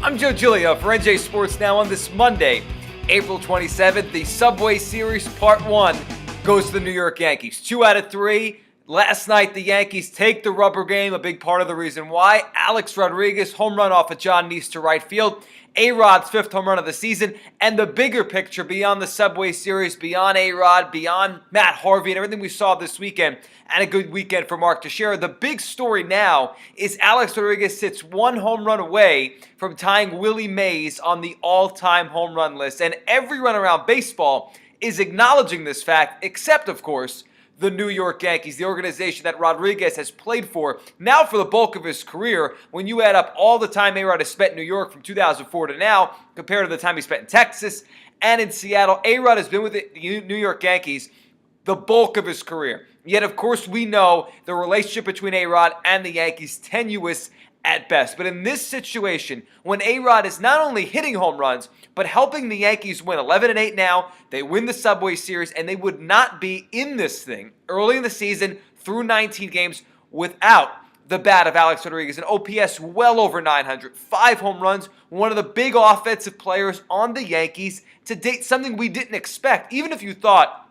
I'm Joe Giglio for NJ Sports Now. On this Monday, April 27th, the Subway Series Part 1 goes to the New York Yankees. 2 out of 3. Last night, the Yankees take the rubber game. A big part of the reason why. Alex Rodriguez, home run off of John Neese to right field. A-Rod's 5th home run of the season. And the bigger picture beyond the Subway Series, beyond A-Rod, beyond Matt Harvey, and everything we saw this weekend, and a good weekend for Mark Teixeira. The big story now is Alex Rodriguez sits 1 home run away from tying Willie Mays on the all-time home run list. And everyone around baseball is acknowledging this fact, except, of course, the New York Yankees, the organization that Rodriguez has played for now for the bulk of his career. When you add up all the time A-Rod has spent in New York from 2004 to now, compared to the time he spent in Texas and in Seattle, A-Rod has been with the New York Yankees the bulk of his career. Yet, of course, we know the relationship between A-Rod and the Yankees tenuous at best. But in this situation, when A-Rod is not only hitting home runs, but helping the Yankees win 11-8 now, they win the Subway Series, and they would not be in this thing early in the season through 19 games without the bat of Alex Rodriguez. An OPS well over 900, 5 home runs, one of the big offensive players on the Yankees to date, something we didn't expect. Even if you thought,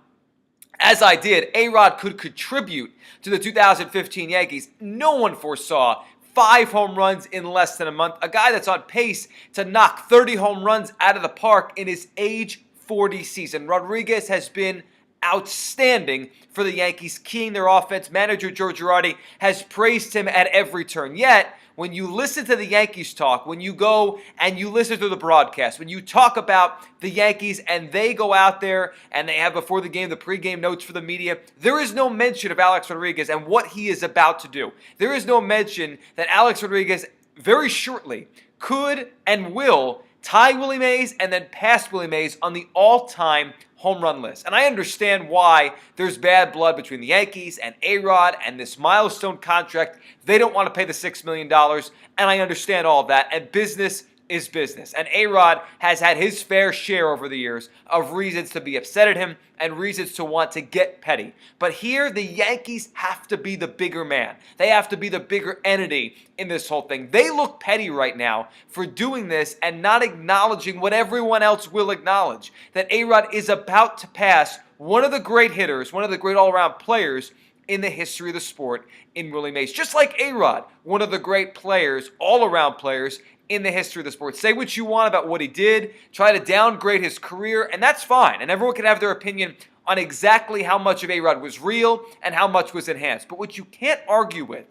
as I did, A-Rod could contribute to the 2015 Yankees, no one foresaw 5 home runs in less than a month. A guy that's on pace to knock 30 home runs out of the park in his age 40 season. Rodriguez has been outstanding for the Yankees, keying their offense. Manager Joe Girardi has praised him at every turn. Yet, when you listen to the Yankees talk, when you go and you listen to the broadcast, when you talk about the Yankees and they go out there and they have before the game the pregame notes for the media, there is no mention of Alex Rodriguez and what he is about to do. There is no mention that Alex Rodriguez very shortly could and will tie Willie Mays and then pass Willie Mays on the all-time home run list. And I understand why there's bad blood between the Yankees and A-Rod and this milestone contract. They don't want to pay the $6 million, and I understand all of that. And business is business. And A-Rod has had his fair share over the years of reasons to be upset at him and reasons to want to get petty. But here, the Yankees have to be the bigger man. They have to be the bigger entity in this whole thing. They look petty right now for doing this and not acknowledging what everyone else will acknowledge, that A-Rod is about to pass one of the great hitters, one of the great all-around players in the history of the sport in Willie Mays. Just like A-Rod, one of the great players, all-around players in the history of the sport. Say what you want about what he did, try to downgrade his career, and that's fine. And everyone can have their opinion on exactly how much of A-Rod was real and how much was enhanced. But what you can't argue with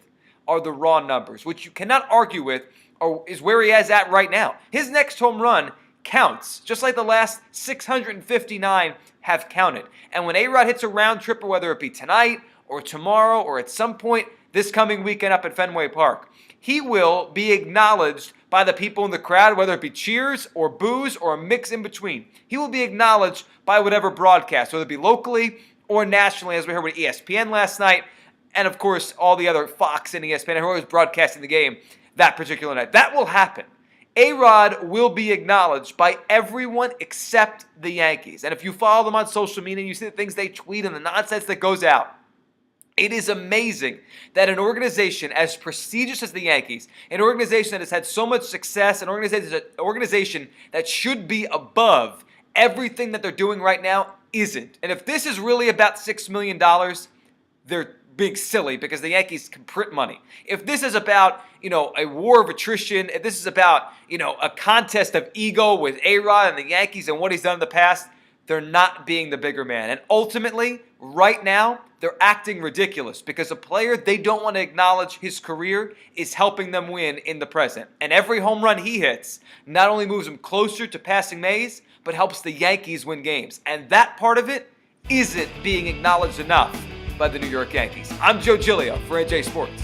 are the raw numbers. What you cannot argue with is where he is at right now. His next home run counts, just like the last 659 have counted. And when A-Rod hits a round trip, whether it be tonight or tomorrow or at some point this coming weekend up at Fenway Park, he will be acknowledged by the people in the crowd, whether it be cheers or boos or a mix in between. He will be acknowledged by whatever broadcast, whether it be locally or nationally, as we heard with ESPN last night, and of course all the other Fox and ESPN who was broadcasting the game that particular night. That will happen. A-Rod will be acknowledged by everyone except the Yankees. And if you follow them on social media and you see the things they tweet and the nonsense that goes out, it is amazing that an organization as prestigious as the Yankees, an organization that has had so much success, an organization that should be above everything that they're doing right now, isn't. And if this is really about $6 million, they're being silly because the Yankees can print money. If this is about, a war of attrition, if this is about, a contest of ego with A-Rod and the Yankees and what he's done in the past, they're not being the bigger man. And ultimately, right now, they're acting ridiculous because a player they don't want to acknowledge his career is helping them win in the present. And every home run he hits not only moves him closer to passing Mays, but helps the Yankees win games. And that part of it isn't being acknowledged enough by the New York Yankees. I'm Joe Giglio for NJ Sports.